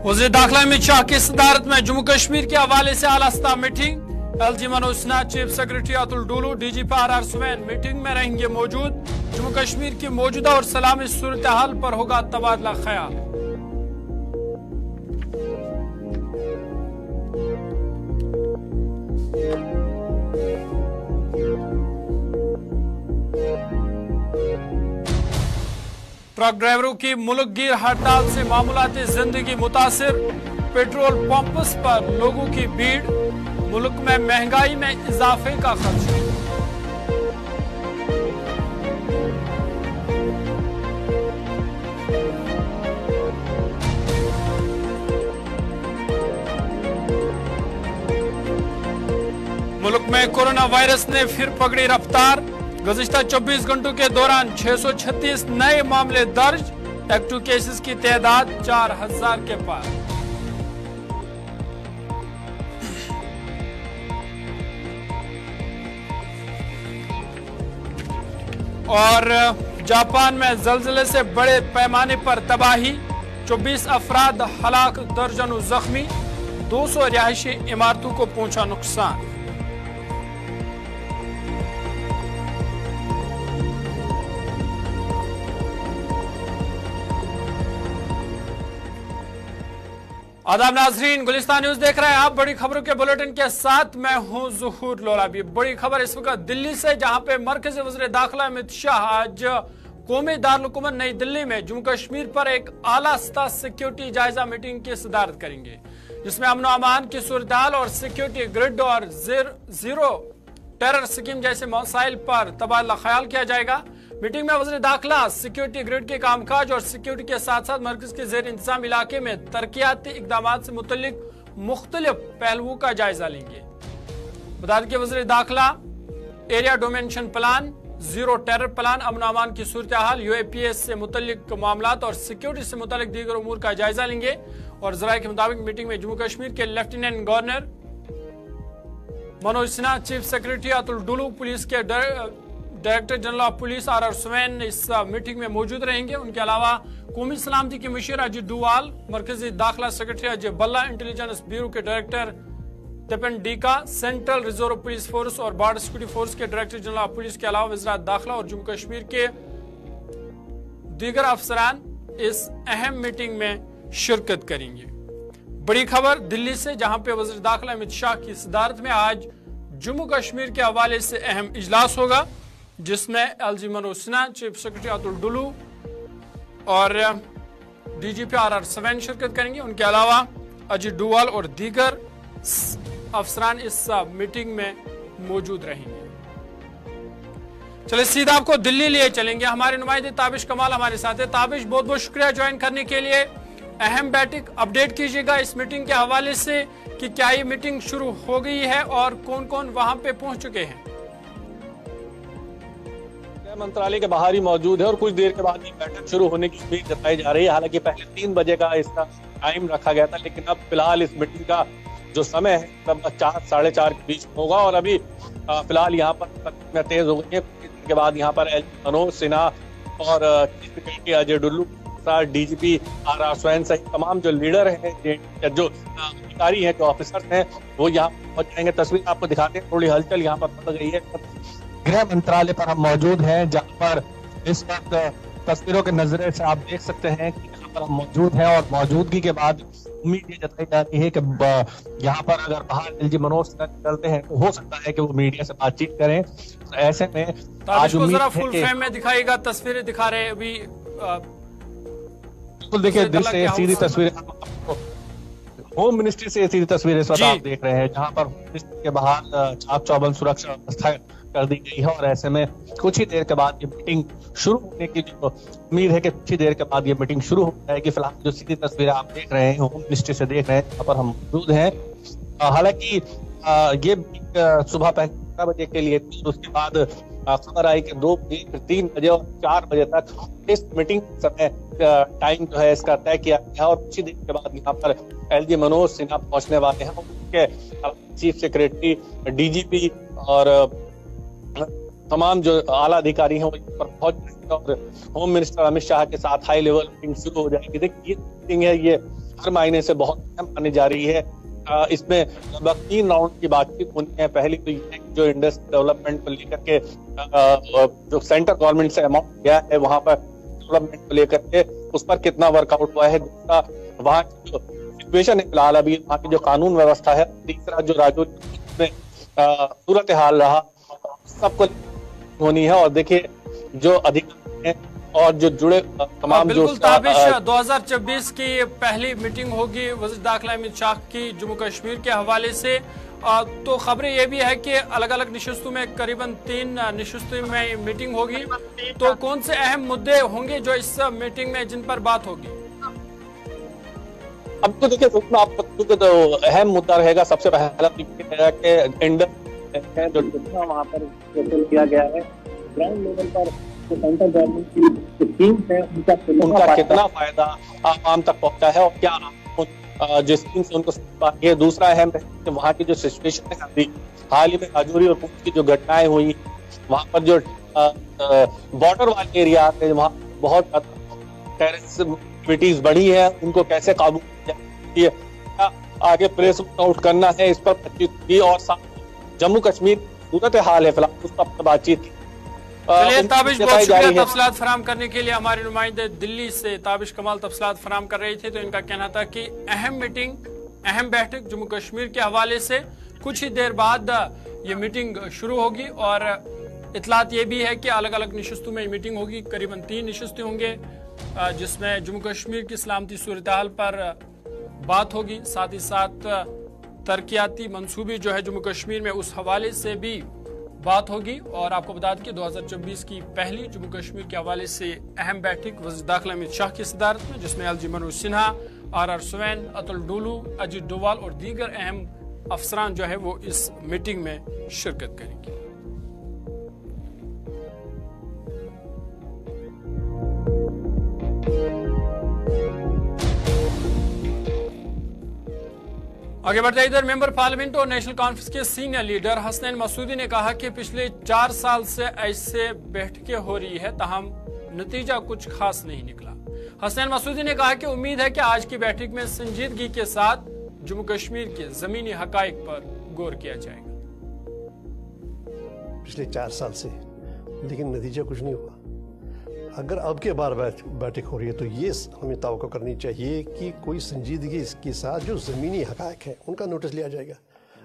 वज़ीर दाखिला अमित शाह की सदारत में जम्मू कश्मीर के हवाले से आला सतह meeting. LG Manoj Sinha, chief secretary Atul Dulloo, DGP R Swain meeting में रहेंगे मौजूद। जम्मू कश्मीर की मौजूदा और सलामी सूरत हाल पर होगा तबादला ख्याल। ट्रक ड्राइवरों की मुल्क गिर हड़ताल से मामूलाती जिंदगी मुतासिर। पेट्रोल पंप्स पर लोगों की भीड़। मुल्क में महंगाई में इजाफे का खदशा। मुल्क में कोरोना वायरस ने फिर पकड़ी रफ्तार। गुज़िश्ता 24 घंटों के दौरान 636 नए मामले दर्ज। एक्टिव केसेस की तादाद 4000 के पार। और जापान में ज़लज़ले से बड़े पैमाने पर तबाही। 24 अफराद हलाक, दर्जनों जख्मी। 200 रिहायशी इमारतों को पहुंचा नुकसान। आदाब नाजरीन, गुलिस्तान न्यूज देख रहे हैं आप। बड़ी खबरों के बुलेटिन के साथ मैं हूं ज़ुहूर लोलाबी। बड़ी खबर इस वक्त दिल्ली से, जहां पे मरकज़ी वज़ीर दाखिला अमित शाह आज कौमी दारुल-हुकूमत नई दिल्ली में जम्मू कश्मीर पर एक आला सतह सिक्योरिटी जायजा मीटिंग की सदारत करेंगे, जिसमें अमन अमान की सूरत हाल और सिक्योरिटी ग्रिड और जीरो टेरर स्कीम जैसे मसाइल पर तबादला ख्याल किया जाएगा। मीटिंग में वज़ीर दाखिला सिक्योरिटी ग्रिड के कामकाज और सिक्योरिटी के साथ साथ मरकज के ज़ेर इंतजाम इलाके में तरक्याती इकदाम से मुतल्लिक मुख्तलिफ पहलुओं का जायजा लेंगे। बता दें कि वज़ीर दाखिला area domination plan, zero terror plan, अमन अमान की सूरत हाल, UAPS से मुतल्लिक मामलात और सिक्योरिटी से मुतल्लिक दीगर उमूर का जायजा लेंगे। और जराये के मुताबिक मीटिंग में जम्मू कश्मीर के lieutenant governor Manoj Sinha, chief secretary Atul Dulloo, police के director general of police R Swain इस मीटिंग में मौजूद रहेंगे। उनके अलावा कौमी सलामती के मशीर अजीत डोवाल, मरकजी दाखिला secretary Ajay Bhalla, intelligence bureau के director Tapan Deka, central reserve police force और बॉर्डर सिक्योरिटी फोर्स के डायरेक्टर जनरल ऑफ पुलिस के अलावा वज़ीर दाखिला और जम्मू कश्मीर के दीगर अफसरान इस अहम मीटिंग में शिरकत करेंगे। बड़ी खबर दिल्ली से, जहां पे वज़ीर दाखिला अमित शाह की सदारत में आज जम्मू कश्मीर के हवाले से अहम इजलास होगा, जिसमें LG Manoj Sinha, chief secretary Atul Dulloo और डीजीपी आर सुवैन शिरकत करेंगे। उनके अलावा अजीत डोवाल और दीगर अफसरान इस मीटिंग में मौजूद रहेंगे। चलिए सीधा आपको दिल्ली लिए चलेंगे। हमारे नुमाइंदे ताबिश कमाल हमारे साथ है। ताबिश, बहुत बहुत शुक्रिया ज्वाइन करने के लिए। अहम बैठक अपडेट कीजिएगा इस मीटिंग के हवाले से कि क्या ये मीटिंग शुरू हो गई है और कौन कौन वहां पे पहुंच चुके हैं। मंत्रालय के बाहर ही मौजूद है और कुछ देर के बाद ये बैठक शुरू होने की उम्मीद जताई जा रही है। हालांकि पहले 3 बजे का इसका टाइम रखा गया था, लेकिन अब फिलहाल इस मीटिंग का जो समय है तब 4 साढ़े 4 के बीच होगा। और अभी फिलहाल यहाँ पर तेज हो गई है। के बाद यहाँ पर मनोज सिन्हा और chief secretary Ajay Dulloo, DGP R Swain सहित तमाम जो लीडर हैं, जो अधिकारी हैं, जो ऑफिसर्स हैं, वो यहाँ पहुंच जाएंगे। तस्वीर आपको दिखाते हैं, थोड़ी हलचल यहाँ पर बढ़ गई है। गृह मंत्रालय पर हम मौजूद हैं, जहाँ पर इस वक्त तस्वीरों के नजरे से आप देख सकते हैं कि यहाँ पर हम मौजूद हैं। और मौजूदगी के बाद उम्मीद ये जताई जा रही है कि यहाँ पर अगर बाहर एलजी मनोज सिन्हा निकलते हैं तो हो सकता है कि वो मीडिया से बातचीत करें। तो ऐसे में आज उम्मीद है फुल फ्रेम में दिखाएगा, तस्वीरें दिखा रहे हैं अभी। बिल्कुल देखिए, दिल से सीधी तस्वीरें, होम मिनिस्ट्री से सीधी तस्वीरें इस वक्त आप देख रहे हैं, जहाँ पर होम मिनिस्ट्री के बाहर चाक चौबंद सुरक्षा व्यवस्था कर दी गई है। और ऐसे में कुछ ही देर के बाद ये मीटिंग शुरू होने की जो उम्मीद है कि कुछ ही देर के बाद ये मीटिंग शुरू हो जाएगी। फिलहाल जो सीधी तस्वीरें आप देख रहे हैं होम मिनिस्ट्री से देख रहे हैं, यहाँ पर हम मौजूद हैं। हालांकि ये सुबह 11 बजे के लिए, उसके बाद खबर आई कि 2 बजे, फिर 3 बजे और 4 बजे तक इस मीटिंग समय टाइम जो है इसका तय किया गया। और कुछ ही देर के बाद यहाँ पर एलजी मनोज सिन्हा पहुंचने वाले हैं। उनके चीफ सेक्रेटरी, डीजीपी और तमाम जो आला अधिकारी हैं वो पर पहुंच जाएंगे और होम मिनिस्टर अमित शाह के साथ हाई लेवल मीटिंग शुरू हो जाएगी। देखिए ये मीटिंग है, ये हर मायने से बहुत अहम मानी जा रही है। इसमें लगभग 3 राउंड की बातचीत होनी है। पहली तो ये है कि जो इंडस्ट्री डेवलपमेंट को लेकर के जो सेंट्रल गवर्नमेंट से अमाउंट गया है वहां पर डेवलपमेंट को लेकर के उस पर कितना वर्कआउट हुआ है। दूसरा वहाँ की जो सिचुएशन है फिलहाल अभी वहाँ की जो कानून व्यवस्था है। तीसरा जो राजौरी में सूरत हाल रहा सबको होनी है। और देखिए जो अधिकारी हैं और जो जुड़े तमाम जो बिल्कुल ताबिश 2024 की पहली मीटिंग होगी वज़ीर दाखिला अमित शाह की जम्मू कश्मीर के हवाले से। तो खबरें ये भी है कि अलग अलग नशिस्तों में करीबन 3 नशिस्तों में मीटिंग होगी। तो कौन से अहम मुद्दे होंगे जो इस मीटिंग में जिन पर बात होगी? अब तो देखिए उसमें आपको तो अहम मुद्दा रहेगा। सबसे पहला कि इंडस्ट्री जो वहाँ पर किया गया है ग्राउंड लेवल पर जो सेंट्रल गवर्नमेंट की स्कीम्स है उनका कितना फायदा आम तक पहुंचा है और क्या जो स्कीम्स है उनको है। दूसरा अहम है वहाँ की जो सिचुएशन है अभी हाल ही में राजौरी और पुंछ की जो घटनाएं हुई वहाँ पर जो बॉर्डर वाले एरिया है वहाँ बहुत टेररिस्ट एक्टिविटीज बढ़ी है उनको कैसे काबू किया जाए, आगे प्रेस आउट करना है इस पर बातचीत की। और जम्मू कश्मीर सूरत हाल है फिलहाल उस पर बातचीत की। चलिए ताबिश बहुत शुक्रिया तफसीलात फराम करने के लिए। हमारे नुमाइंदे दिल्ली से ताबिश कमाल तफसीलात फराम कर रहे थे। तो इनका कहना था कि अहम मीटिंग अहम बैठक जम्मू कश्मीर के हवाले से कुछ ही देर बाद ये मीटिंग शुरू होगी। और इतलात ये भी है कि अलग अलग नशिस्तों में मीटिंग होगी। करीबन 3 नशिस्तें होंगे जिसमें जम्मू कश्मीर की सलामती सूरत हाल पर बात होगी। साथ ही साथ तरक्याती मंसूबे जो है जम्मू कश्मीर में उस हवाले से भी बात होगी। और आपको बता दें कि 2024 की पहली जम्मू कश्मीर के हवाले से अहम बैठक वज़ीर दाखिला अमित शाह की सदारत में जिसमें एलजी मनोज सिन्हा, आर सुवैन, अतुल डोलू, अजीत डोवाल और दीगर अहम अफसरान जो है वो इस मीटिंग में शिरकत करेंगे। आगे बढ़ते इधर मेंबर पार्लियामेंट और नेशनल कॉन्फ्रेंस के सीनियर लीडर हसनैन मसूदी ने कहा कि पिछले 4 साल से ऐसे बैठकें हो रही है ताहम नतीजा कुछ खास नहीं निकला। हसनैन मसूदी ने कहा कि उम्मीद है कि आज की बैठक में संजीदगी के साथ जम्मू कश्मीर के जमीनी हकाइक पर गौर किया जाएगा। पिछले 4 साल से लेकिन नतीजा कुछ नहीं हुआ। अगर अब के बार बैठक हो रही है तो ये हमें तवक्को करनी चाहिए कि कोई संजीदगी के साथ जो ज़मीनी हक़ाइक़ हैं उनका नोटिस लिया जाएगा।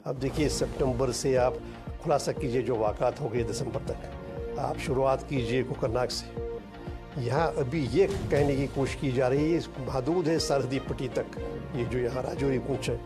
अब देखिए सितंबर से आप खुलासा कीजिए जो वाक़ात हो गए दिसंबर तक, आप शुरुआत कीजिए कोकरनाग से। यहाँ अभी ये कहने की कोशिश की जा रही है महदूद है सरहदी पट्टी तक, ये जो यहाँ राजौरी पुंछ है,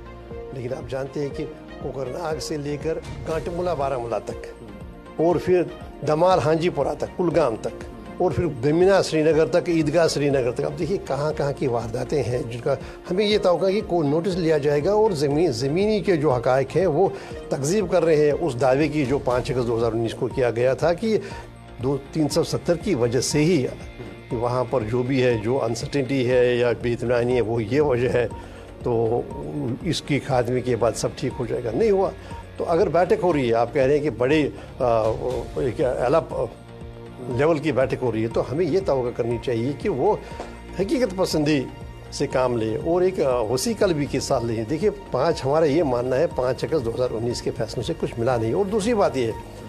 लेकिन आप जानते हैं कि कोकरनाग से लेकर कांटमुला बारामूला तक और फिर दमाल हांजीपुरा तक, कुलगाम तक और फिर बेमिना श्रीनगर तक, ईदगाह श्रीनगर तक। अब देखिए कहाँ कहाँ की वारदातें हैं जिनका हमें ये तवक्को कि कोई नोटिस लिया जाएगा और ज़मीनी के जो हक़ाइक़ हैं वो तकज़ीब कर रहे हैं उस दावे की जो 5 अगस्त 2019 को किया गया था कि 370 की वजह से ही वहाँ पर जो भी है जो अनसर्टेनिटी है या बेइत्मीनानी है वो ये वजह है, तो इसकी खात्मे के बाद सब ठीक हो जाएगा। नहीं हुआ। तो अगर बैठक हो रही है, आप कह रहे हैं कि बड़े एक आला लेवल की बैठक हो रही है, तो हमें ये तवक्को करनी चाहिए कि वो हकीकत पसंदी से काम ले और एक वसी कल्बी के साथ ले। देखिए हमारा ये मानना है 5 अगस्त 2019 के फैसलों से कुछ मिला नहीं। और दूसरी बात ये है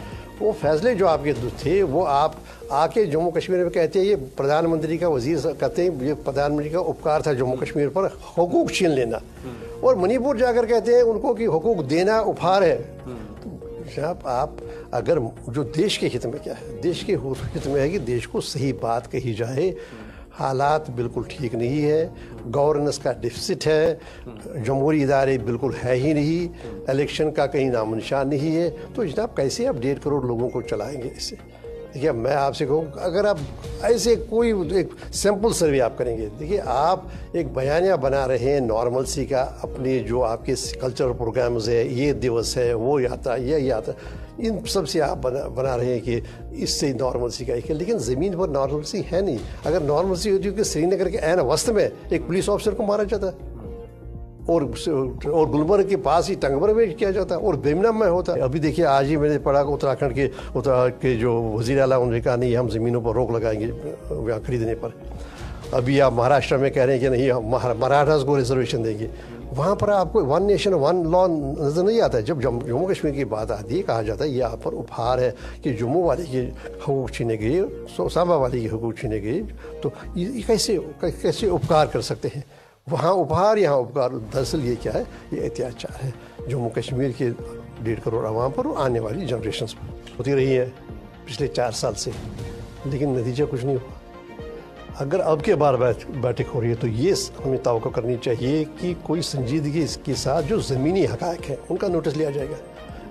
वो फैसले जो आपके थे वो आप आके जम्मू कश्मीर में कहते हैं ये प्रधानमंत्री का वजीर कहते हैं ये प्रधानमंत्री का उपकार था जम्मू कश्मीर पर हुकूक छीन लेना, और मणिपुर जाकर कहते हैं उनको कि हुकूक देना उपहार है। आप अगर जो देश के हित में क्या है, देश के हित में है कि देश को सही बात कही जाए। हालात बिल्कुल ठीक नहीं है, गवर्नेंस का डिफिसिट है, जमहूरी इदारे बिल्कुल है ही नहीं, इलेक्शन का कहीं नामो निशान नहीं है। तो जनाब कैसे आप 1.5 करोड़ लोगों को चलाएंगे इससे? देखिए मैं आपसे कहूँ अगर आप ऐसे कोई एक सैम्पल सर्वे आप करेंगे, देखिए आप एक बयानिया बना रहे हैं नॉर्मलसी का, अपने जो आपके कल्चरल प्रोग्राम्स है, ये दिवस है, वो यात्रा, ये यात्रा, इन सब से आप बना रहे हैं कि इससे नॉर्मलसी का एक है, लेकिन ज़मीन पर नॉर्मलसी है नहीं। अगर नॉर्मलसी होती है कि श्रीनगर के ऐन वस्त में एक पुलिस ऑफिसर को मारा जाता है और गुलमर्ग के पास ही टंगबर में किया जाता है और बेमिना में होता है। अभी देखिए आज ही मैंने पढ़ा उत्तराखंड के जो वज़ीर आला उन्होंने कहा नहीं हम ज़मीनों पर रोक लगाएंगे खरीदने पर। अभी आप महाराष्ट्र में कह रहे हैं कि नहीं हम मराठास को रिजर्वेशन देंगे, वहाँ पर आपको वन नेशन वन लॉ नज़र नहीं आता है। जब जम्मू कश्मीर की बात आती है, कहा जाता है ये यहाँ पर उपहार है कि जम्मू वाले के हकूक़ छीने गए, सांबा वाले के हकूक़ छीने गए, तो ये कैसे उपकार कर सकते हैं? वहाँ उपहार, यहाँ उपकार। दरअसल ये क्या है, ये अत्याचार है जम्मू कश्मीर के 1.5 करोड़ आवाम पर और आने वाली जनरेशन पर होती रही है पिछले 4 साल से, लेकिन नतीजा कुछ नहीं हुआ। अगर अब के बार बैठक हो रही है तो ये हमें तवक्को करनी चाहिए कि कोई संजीदगी इसके साथ जो ज़मीनी हक़ाइक़ हैं उनका नोटिस लिया जाएगा।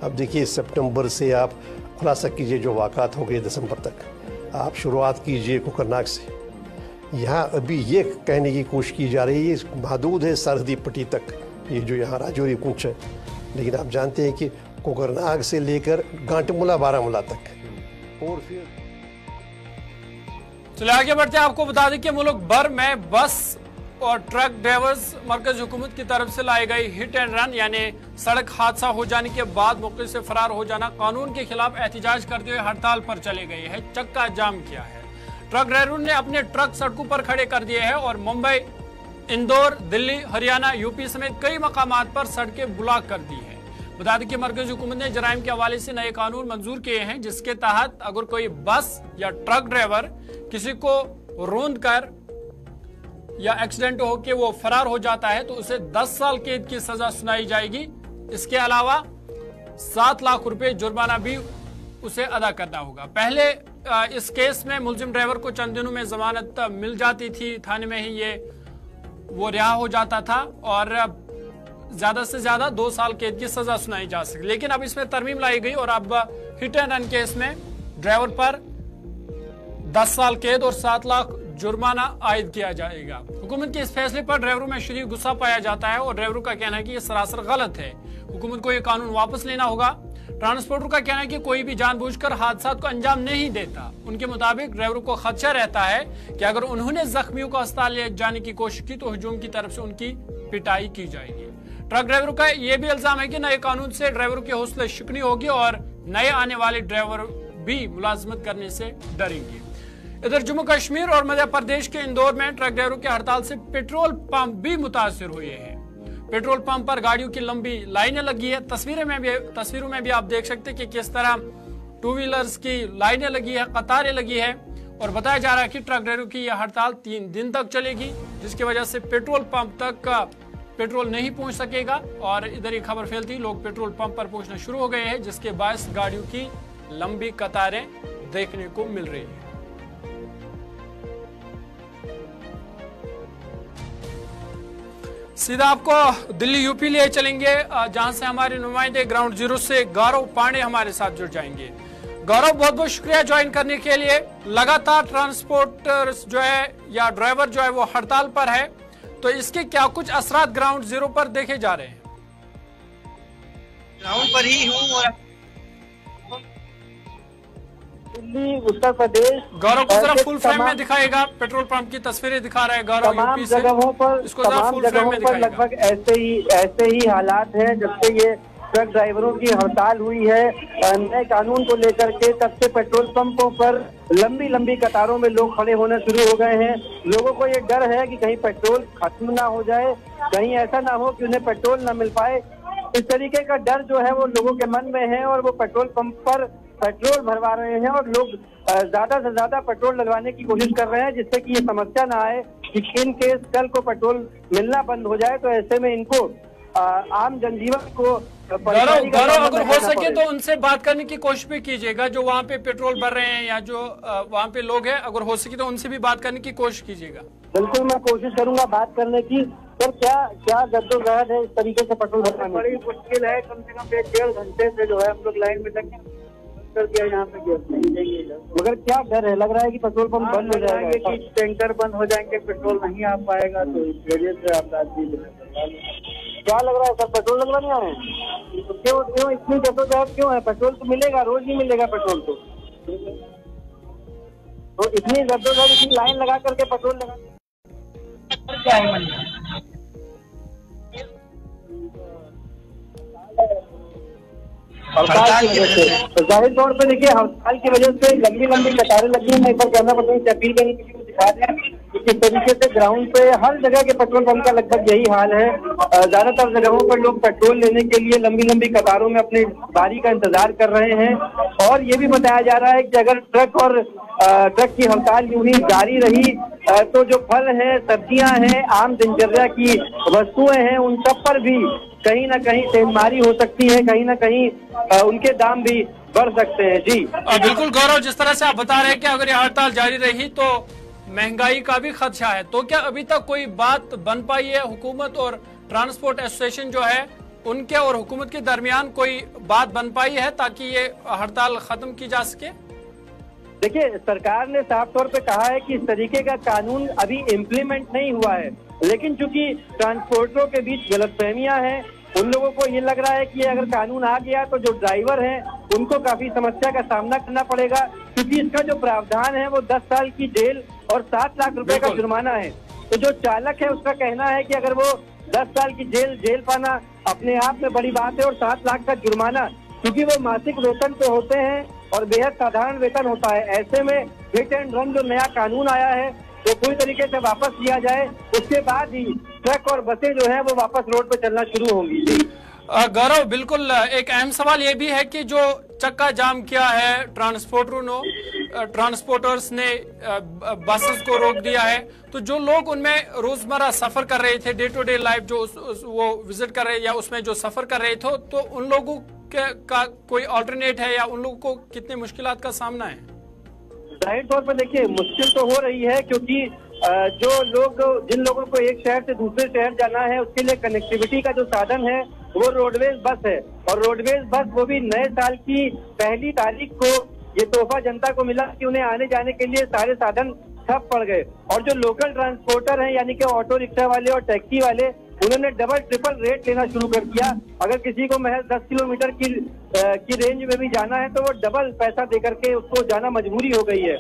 अब देखिए, सितंबर से आप खुलासा कीजिए जो वाक़ात हो गए दिसंबर तक, आप शुरुआत कीजिए कोकरनाग से। यहाँ अभी ये कहने की कोशिश की जा रही है महदूद है सरहदी पट्टी तक, ये जो यहाँ राजौरी पूंछ है, लेकिन आप जानते हैं कि कोकरनाग से लेकर गांटमुला बारामूला तक। और फिर चलिए आगे बढ़ते हैं। आपको बता दें कि मुल्क भर में बस और ट्रक ड्राइवर्स मरकज हुकूमत की तरफ से लाई गई हिट एंड रन यानी सड़क हादसा हो जाने के बाद मौके से फरार हो जाना कानून के खिलाफ एहतजाज करते हुए हड़ताल पर चले गए हैं, चक्का जाम किया है। ट्रक ड्राइवरों ने अपने ट्रक सड़कों पर खड़े कर दिए हैं और मुंबई, इंदौर, दिल्ली, हरियाणा, यूपी समेत कई मकामात पर सड़कें ब्लॉक कर दी है। बता दें कि मरकज हुकूमत ने जराइम के हवाले से नए कानून मंजूर किए हैं, जिसके तहत अगर कोई बस या ट्रक ड्राइवर किसी को रोंद कर या एक्सीडेंट हो के वो फरार हो जाता है तो उसे 10 साल कैद की सजा सुनाई जाएगी। इसके अलावा 7 लाख रुपए जुर्माना भी उसे अदा करना होगा। पहले इस केस में मुलजिम ड्राइवर को चंद दिनों में जमानत मिल जाती थी, थाने में ही वो रिहा हो जाता था और ज्यादा से ज्यादा 2 साल कैद की सजा सुनाई जा सकती। लेकिन अब इसमें तरमीम लाई गई और अब हिट एंड रन केस में ड्राइवर पर 10 साल कैद और 7 लाख जुर्माना आयद किया जाएगा। हुकूमत के इस फैसले पर ड्राइवरों में शदीद गुस्सा पाया जाता है और ड्राइवरों का कहना है कि यह सरासर गलत है, हुकूमत को यह कानून वापस लेना होगा। ट्रांसपोर्टर का कहना है कि कोई भी जानबूझकर हादसा को अंजाम नहीं देता। उनके मुताबिक ड्राइवरों को खदशा रहता है कि अगर उन्होंने जख्मियों को अस्पताल ले जाने की कोशिश की तो हुजूम की तरफ से उनकी पिटाई की जाएगी। ट्रक ड्राइवरों का यह भी इल्जाम है कि नए कानून से ड्राइवरों की हौसला शिकनी होगी और नए आने वाले ड्राइवर भी मुलाजमत करने से डरेंगे। इधर जम्मू कश्मीर और मध्य प्रदेश के इंदौर में ट्रक ड्राइवरों की हड़ताल से पेट्रोल पंप भी मुतासिर हुए हैं। पेट्रोल पंप पर गाड़ियों की लंबी लाइनें लगी है। तस्वीरों में भी आप देख सकते हैं कि किस तरह 2 व्हीलर्स की लाइनें लगी है, कतारें लगी है और बताया जा रहा है कि ट्रक ड्राइवरों की यह हड़ताल 3 दिन तक चलेगी, जिसकी वजह से पेट्रोल पंप तक पेट्रोल नहीं पहुंच सकेगा। और इधर ये खबर फैलती लोग पेट्रोल पंप पर पहुंचना शुरू हो गए हैं, जिसके बायस गाड़ियों की लंबी कतारें देखने को मिल रही है। सीधा आपको दिल्ली यूपी लिए चलेंगे, जहां से हमारे नुमाइंदे ग्राउंड जीरो से गौरव पांडे हमारे साथ जुड़ जाएंगे। गौरव, बहुत बहुत शुक्रिया ज्वाइन करने के लिए। लगातार ट्रांसपोर्टर जो है या ड्राइवर जो है वो हड़ताल पर है, तो इसके क्या कुछ असरात ग्राउंड जीरो पर देखे जा रहे हैं? ग्राउंड पर ही हूँ और दिल्ली, उत्तर प्रदेश। गौरव को जरा फुल फ्रेम में दिखाएगा, पेट्रोल पंप की तस्वीरें दिखा रहे हैं गौरव यूपी से। जगहों पर इसको जरा फुल फ्रेम में दिखाएगा। लगभग ऐसे ही हालात हैं जब से ये ट्रक ड्राइवरों की हड़ताल हुई है नए कानून को लेकर के, तब से पेट्रोल पंपों पर लंबी लंबी कतारों में लोग खड़े होने शुरू हो गए हैं। लोगों को ये डर है कि कहीं पेट्रोल खत्म ना हो जाए, कहीं ऐसा ना हो कि उन्हें पेट्रोल ना मिल पाए। इस तरीके का डर जो है वो लोगों के मन में है और वो पेट्रोल पंप पर पेट्रोल भरवा रहे हैं और लोग ज्यादा से ज्यादा पेट्रोल लगवाने की कोशिश कर रहे हैं, जिससे कि ये समस्या ना आए कि इन केस कल को पेट्रोल मिलना बंद हो जाए तो ऐसे में इनको आम जनजीवन को। गौरव, अगर हो सके तो उनसे बात करने की कोशिश भी कीजिएगा, जो वहाँ पे पेट्रोल भर रहे हैं या जो वहाँ पे लोग हैं, अगर हो सके तो उनसे भी बात करने की कोशिश कीजिएगा। बिल्कुल, मैं कोशिश करूंगा बात करने की। सर, क्या जद्दोजहद है इस तरीके से पेट्रोल भरना? बड़ी मुश्किल है, कम से कम 1-1.5 घंटे से जो है हम लोग लाइन में लगे कर दिया यहाँ पे। मगर क्या डर है, लग रहा है कि पेट्रोल पंप बंद हो जाएगा, कि टैंकर बंद हो जाएंगे, पेट्रोल नहीं आ पाएगा, तो इस वजह से आप क्या लग रहा है सर? पेट्रोल लगवा नहीं आ रहे हैं तो क्यों इतनी जद्दोजहद क्यों है? पेट्रोल तो मिलेगा, रोज ही मिलेगा पेट्रोल, तो इतनी जद्दोजहद, इतनी लाइन लगा करके पेट्रोल लगा क्या है मन में? हड़ताल की वजह से, तो जाहिर तौर पर देखिए हड़ताल की वजह से लंबी लंबी कतारें लगी हैं। एक बार कैमरा पर्सन से अपील करें किसी को दिखा दें कि इस तरीके से ग्राउंड पे हर जगह के पेट्रोल पंप का लगभग यही हाल है। ज्यादातर जगहों पर लोग पेट्रोल लेने के लिए लंबी लंबी कतारों में अपनी बारी का इंतजार कर रहे हैं। और ये भी बताया जा रहा है कि अगर ट्रक की हड़ताल यूं ही जारी रही तो जो फल है, सब्जियां हैं, आम दिनचर्या की वस्तुएं हैं, उन सब पर भी कहीं ना कहीं सेंधमारी हो सकती है, कहीं ना कहीं उनके दाम भी बढ़ सकते हैं। जी बिल्कुल गौरव, जिस तरह से आप बता रहे हैं कि अगर ये हड़ताल जारी रही तो महंगाई का भी खदशा है, तो क्या अभी तक कोई बात बन पाई है? हुकूमत और ट्रांसपोर्ट एसोसिएशन जो है उनके और हुकूमत के दरमियान कोई बात बन पाई है ताकि ये हड़ताल खत्म की जा सके? देखिए, सरकार ने साफ तौर पे कहा है कि इस तरीके का कानून अभी इम्प्लीमेंट नहीं हुआ है, लेकिन चूंकि ट्रांसपोर्टरों के बीच गलतफहमियां हैं, उन लोगों को ये लग रहा है कि अगर कानून आ गया तो जो ड्राइवर हैं उनको काफी समस्या का सामना करना पड़ेगा, क्योंकि इसका जो प्रावधान है वो 10 साल की जेल और 7 लाख रुपए का जुर्माना है। तो जो चालक है उसका कहना है कि अगर वो 10 साल की जेल पाना अपने आप में बड़ी बात है, और 7 लाख का जुर्माना, क्योंकि वो मासिक वेतन पे होते हैं और बेहद साधारण वेतन होता है। ऐसे में हिट एंड रन जो नया कानून आया है वो पूरी तरीके से वापस लिया जाए, उसके बाद ही ट्रक और बसें जो है वो वापस रोड पे चलना शुरू होंगी। गौरव, बिल्कुल एक अहम सवाल ये भी है कि जो चक्का जाम किया है ट्रांसपोर्टर्स ने बसेस को रोक दिया है, तो जो लोग उनमें रोजमर्रा सफर कर रहे थे, डे टू डे लाइफ जो वो विजिट कर रहे या उसमें जो सफर कर रहे थे, तो उन लोगों का कोई ऑल्टरनेट है या उन लोगों को कितनी मुश्किलात का सामना है? जाहिर तौर पर देखिए, मुश्किल तो हो रही है, क्योंकि जिन लोगों को एक शहर से दूसरे शहर जाना है उसके लिए कनेक्टिविटी का जो साधन है वो रोडवेज बस है, और रोडवेज बस वो भी नए साल की पहली तारीख को ये तोहफा जनता को मिला कि उन्हें आने जाने के लिए सारे साधन ठप पड़ गए। और जो लोकल ट्रांसपोर्टर हैं, यानी कि ऑटो रिक्शा वाले और टैक्सी वाले, उन्होंने डबल ट्रिपल रेट लेना शुरू कर दिया। अगर किसी को महज 10 किलोमीटर की रेंज में भी जाना है तो वो डबल पैसा देकर के उसको जाना मजबूरी हो गई है।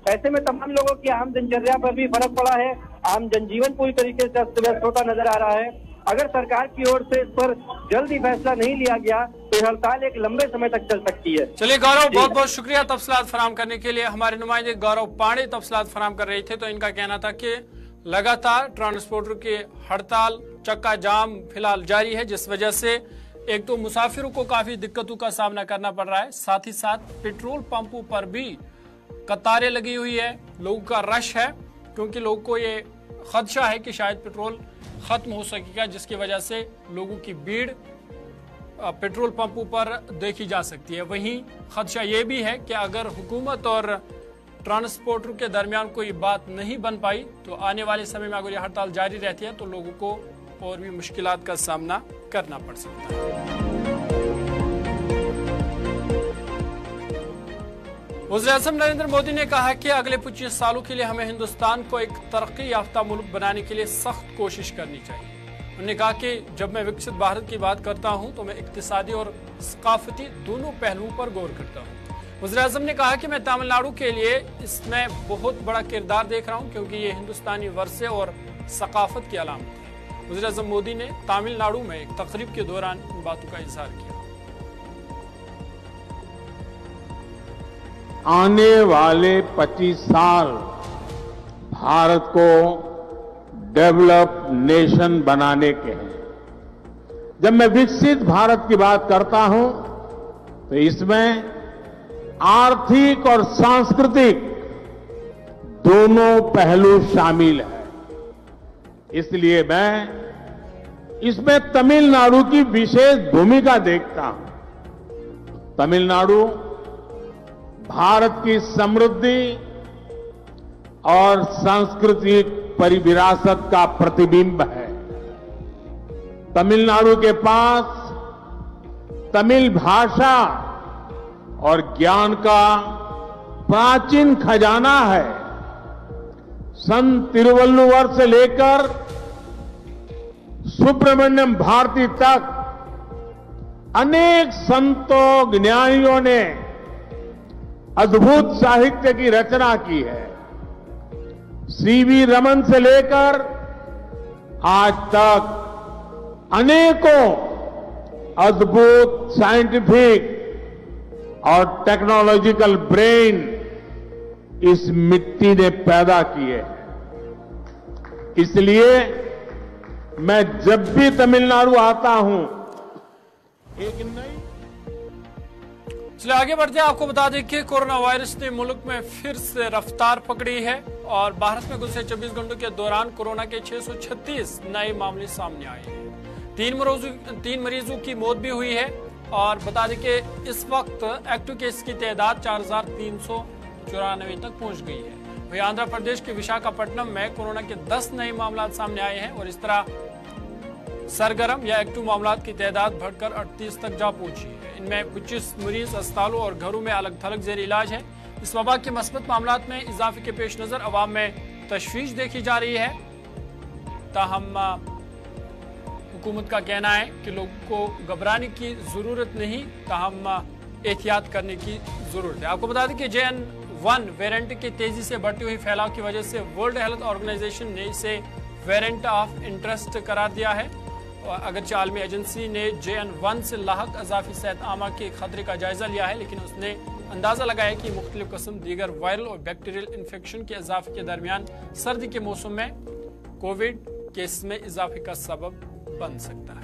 ऐसे में तमाम लोगों की आम दिनचर्या पर भी फर्क पड़ा है, आम जनजीवन पूरी तरीके से अस्त व्यस्त होता नजर आ रहा है। अगर सरकार की ओर से इस पर जल्दी फैसला नहीं लिया गया तो हड़ताल एक लंबे समय तक चल सकती है। चलिए गौरव, बहुत बहुत शुक्रिया तफसीलात फराहम करने के लिए। हमारे नुमाइंदे गौरव पांडे तफसीलात फराहम कर रहे थे, तो इनका कहना था कि लगातार ट्रांसपोर्टर की हड़ताल, चक्का जाम फिलहाल जारी है, जिस वजह से एक तो मुसाफिरों को काफी दिक्कतों का सामना करना पड़ रहा है, साथ ही साथ पेट्रोल पंपों पर भी कतारें लगी हुई है, लोगों का रश है, क्योंकि लोगों को ये खदशा है कि शायद पेट्रोल खत्म हो सकेगा, जिसकी वजह से लोगों की भीड़ पेट्रोल पंपों पर देखी जा सकती है। वहीं खदशा ये भी है कि अगर हुकूमत और ट्रांसपोर्टर के दरमियान कोई बात नहीं बन पाई तो आने वाले समय में अगर ये हड़ताल जारी रहती है तो लोगों को और भी मुश्किलात का सामना करना पड़ सकता है। वज़ीर-ए-आज़म नरेंद्र मोदी ने कहा कि अगले 25 सालों के लिए हमें हिंदुस्तान को एक तरक्की याफ्ता मुल्क बनाने के लिए सख्त कोशिश करनी चाहिए। उन्होंने कहा कि जब मैं विकसित भारत की बात करता हूं तो मैं इक्तिसादी और सकाफती दोनों पहलुओं पर गौर करता हूं। वज़ीर-ए-आज़म ने कहा कि मैं तमिलनाडु के लिए इसमें बहुत बड़ा किरदार देख रहा हूं, क्योंकि ये हिंदुस्तानी वर्से और सकाफत की अलामत है। वज़ीर-ए-आज़म मोदी ने तमिलनाडु में एक तकरीब के दौरान इन बातों का इजहार किया। आने वाले 25 साल भारत को डेवलप नेशन बनाने के हैं। जब मैं विकसित भारत की बात करता हूं तो इसमें आर्थिक और सांस्कृतिक दोनों पहलू शामिल हैं। इसलिए मैं इसमें तमिलनाडु की विशेष भूमिका देखता हूं। तमिलनाडु भारत की समृद्धि और सांस्कृतिक परिविरासत का प्रतिबिंब है। तमिलनाडु के पास तमिल भाषा और ज्ञान का प्राचीन खजाना है। संत तिरुवल्लुवर से लेकर सुब्रमण्यम भारती तक अनेक संतों ज्ञानियों ने अद्भुत साहित्य की रचना की है। सीवी रमन से लेकर आज तक अनेकों अद्भुत साइंटिफिक और टेक्नोलॉजिकल ब्रेन इस मिट्टी ने पैदा किए हैं। इसलिए मैं जब भी तमिलनाडु आता हूं एक नई चलिए आगे बढ़ते हैं। आपको बता दें कि कोरोना वायरस ने मुल्क में फिर से रफ्तार पकड़ी है और भारत में गुजरे 24 घंटों के दौरान कोरोना के 636 नए मामले सामने आए हैं। 3 मरीजों की मौत भी हुई है और बता दें कि इस वक्त एक्टिव केस की तादाद 4394 तक पहुंच गई है। वहीं आंध्र प्रदेश के विशाखापट्टनम में कोरोना के 10 नए मामला सामने आए हैं और इस तरह सरगर्म या एक्टिव मामलों की तादाद बढ़कर 38 तक जा पहुंची है। इनमें 25 मरीज अस्पतालों और घरों में अलग थलग जेर इलाज है। इस वबा के मस्बत मामलों में इजाफे के पेश नजर अवाम में तशवीश देखी जा रही है। ताहम हुकूमत का कहना है कि लोगों को घबराने की जरूरत नहीं, ताहम एहतियात करने की जरूरत है। आपको बता दें कि JN1 वेरिएंट की तेजी से बढ़ती हुई फैलाव की वजह से वर्ल्ड हेल्थ ऑर्गेनाइजेशन ने इसे वेरिएंट ऑफ इंटरेस्ट करार दिया है। अगरचे आलमी एजेंसी ने JN1 से लाहक अजाफी सेहत आमा के खतरे का जायजा लिया है, लेकिन उसने अंदाजा लगाया कि मुख्तलिफ किस्म दीगर वायरल और बैक्टीरियल इन्फेक्शन के इजाफे के दरमियान सर्दी के मौसम में कोविड केस में इजाफे का सबब बन सकता है।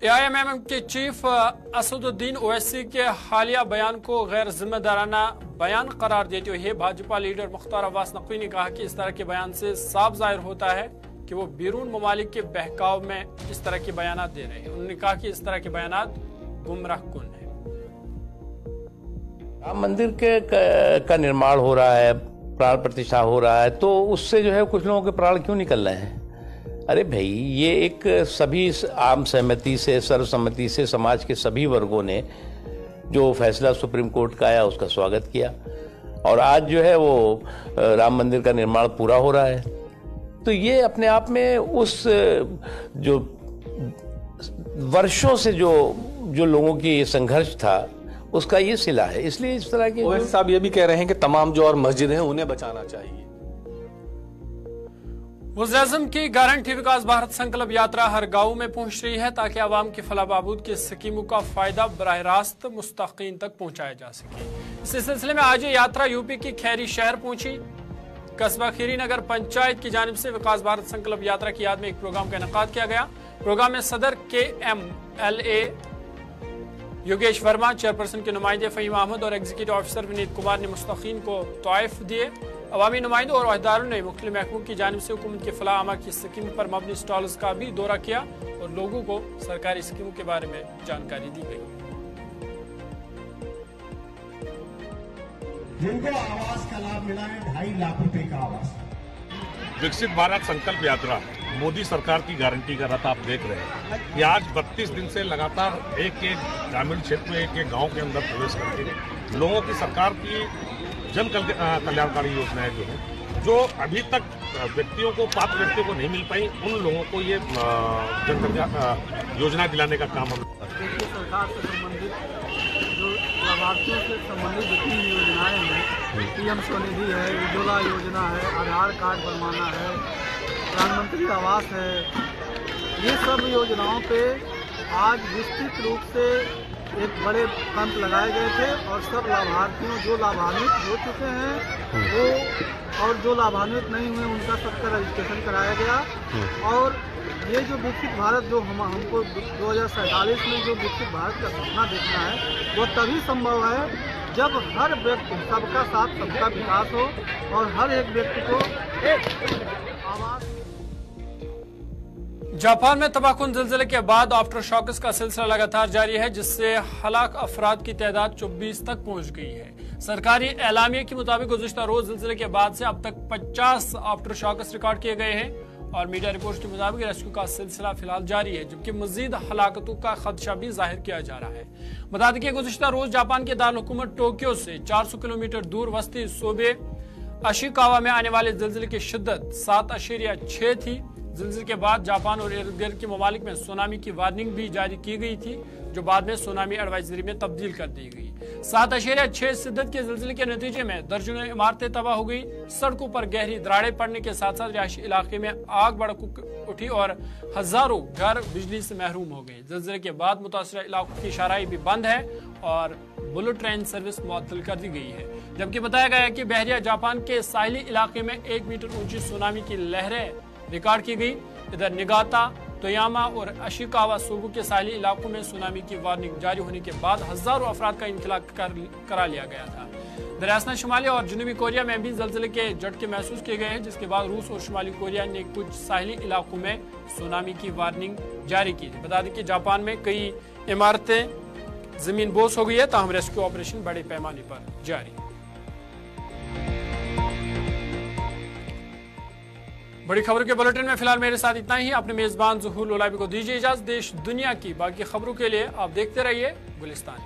AIMM के चीफ असदुद्दीन ओवैसी के हालिया बयान को गैर जिम्मेदाराना बयान करार देते हुए भाजपा लीडर मुख्तार अब्बास नकवी ने कहा कि इस तरह के बयान से साफ जाहिर होता है कि वो बैरून ममालिक के बहकाव में इस तरह के बयान दे रहे हैं। उन्होंने कहा कि इस तरह के बयान गुमराहकुन है। राम मंदिर का निर्माण हो रहा है, प्राण प्रतिष्ठा हो रहा है, तो उससे जो है कुछ लोगों के प्राण क्यों निकल रहे हैं? अरे भाई, ये एक सभी आम सहमति से, सर्वसम्मति से समाज के सभी वर्गों ने जो फैसला सुप्रीम कोर्ट का आया उसका स्वागत किया और आज जो है वो राम मंदिर का निर्माण पूरा हो रहा है। तो ये अपने आप में उस जो वर्षों से जो लोगों की संघर्ष था उसका ये सिला है। इसलिए इस तरह के ओवैसी साहब ये भी कह रहे हैं कि तमाम जो और मस्जिद हैं उन्हें बचाना चाहिए। वज़ीर-ए-आज़म की गारंटी विकास भारत संकल्प यात्रा हर गांव में पहुंच रही है ताकि आवाम की फलाह बहबूद की स्कीमों का फायदा बराह रास्त मुस्तकीन तक पहुंचाया जा सके। इसी सिलसिले में आज ये यात्रा यूपी की खैरी शहर पहुंची। कस्बा खीरी नगर पंचायत की जानिब से विकास भारत संकल्प यात्रा की याद में एक प्रोग्राम का इनेकाद किया गया। प्रोग्राम में सदर KMLA योगेश वर्मा, चेयरपर्सन के नुमाइंदे फ़हीम अहमद और एग्जीक्यूटिव ऑफिसर विनीत कुमार ने मुस्तकीन को तोहफ़ दिए। अवामी नुमाइंदों और अहदेदारों ने मुख्तलिफ महकमों की जानिब से हुकूमत के फलाह आमा की स्कीम पर मबनी स्टॉल्स का भी दौरा किया और लोगों को सरकारी स्कीमों के बारे में जानकारी दी गई। जिनको आवास का लाभ मिला है 2.5 लाख रुपए का आवास। विकसित भारत संकल्प यात्रा मोदी सरकार की गारंटी का रथ आप देख रहे हैं कि आज 32 दिन से लगातार एक ग्रामीण क्षेत्र में एक गांव के अंदर प्रवेश करके लोगों की सरकार की जन कल्याणकारी योजनाएं जो है, जो अभी तक व्यक्तियों को, पात्र व्यक्तियों को नहीं मिल पाई, उन लोगों को ये जन कल्याण योजना दिलाने का काम हम देखिए, सरकार से संबंधित जो लाभार्थियों से संबंधित जितनी योजनाएं हैं, PM स्वनिधि है, उज्ज्वला योजना है, आधार कार्ड बनवाना है, प्रधानमंत्री आवास है, ये सब योजनाओं पे आज विस्तृत रूप से एक बड़े कैंप लगाए गए थे और सब लाभार्थियों जो लाभान्वित हो चुके हैं वो और जो लाभान्वित नहीं हुए उनका सबका रजिस्ट्रेशन कराया गया। और ये जो विकसित भारत जो हमको 2047 में जो विकसित भारत का सपना देखना है वो तभी संभव है जब हर व्यक्ति, सबका साथ सबका विकास हो और हर एक व्यक्ति को आवास। जापान में तबाहकुन ज़िलज़िले के बाद आफ्टर शॉक्स का सिलसिला लगातार जारी है, जिससे हलाक अफराद की तादाद 24 तक पहुंच गई है। सरकारी एलामिया के मुताबिक गुज़िश्ता रोज ज़िलज़िले के बाद से अब तक 50 आफ्टर शॉक्स रिकॉर्ड किए गए हैं और मीडिया रिपोर्ट के मुताबिक रेस्क्यू का सिलसिला फिलहाल जारी है, जबकि मजीद हलाकतों का खदशा भी जाहिर किया जा रहा है। बता दें कि गुज़िश्ता रोज जापान के दारुल हुकूमत टोक्यो से 400 किलोमीटर दूर वस्ती सूबे अशिकावा में आने वाले ज़िलज़िले की शिद्दत 7.6 थी। ज़िलज़िले के बाद जापान और इर्द गिर्द के ममालिक में सुनामी की वार्निंग भी जारी की गई थी। जो बाद में सुनामी एडवाइजरी में तब्दील कर दी गई। 7.6 शिद्दत के जिलजिले के नतीजे में दर्जनों इमारतें तबाह हो गई। सड़कों पर गहरी दरारें पड़ने के साथ साथ रिहायशी इलाके में आग भड़क उठी और हजारों घर बिजली से महरूम हो गए। जिलजिले के बाद मुतासरा इलाकों की शाराई भी बंद है और बुलेट ट्रेन सर्विस मुअत्तल कर दी गई है। जबकि बताया गया है कि बहरिया जापान के साहिली इलाके में 1 मीटर ऊंची सुनामी की लहरें रिकॉर्ड की गई। इधर निगाता, तोयामा और अशिकावा सूबों के साहिली इलाकों में सुनामी की वार्निंग जारी होने के बाद हजारों अफराद का इंखला करा लिया गया था। दरअसल शुमाली और जनूबी कोरिया में भी ज़लज़ले के झटके महसूस किए गए हैं, जिसके बाद रूस और शुमाली कोरिया ने कुछ साहिली इलाकों में सुनामी की वार्निंग जारी की थी। बता दें कि जापान में कई इमारतें जमीन बोस हो गई है, ताहम रेस्क्यू ऑपरेशन बड़े पैमाने पर जारी है। बड़ी खबरों के बुलेटिन में फिलहाल मेरे साथ इतना ही। अपने मेजबान ज़ुहूर लोलाबी को दीजिए इजाजत। देश दुनिया की बाकी खबरों के लिए आप देखते रहिए गुलिस्तान।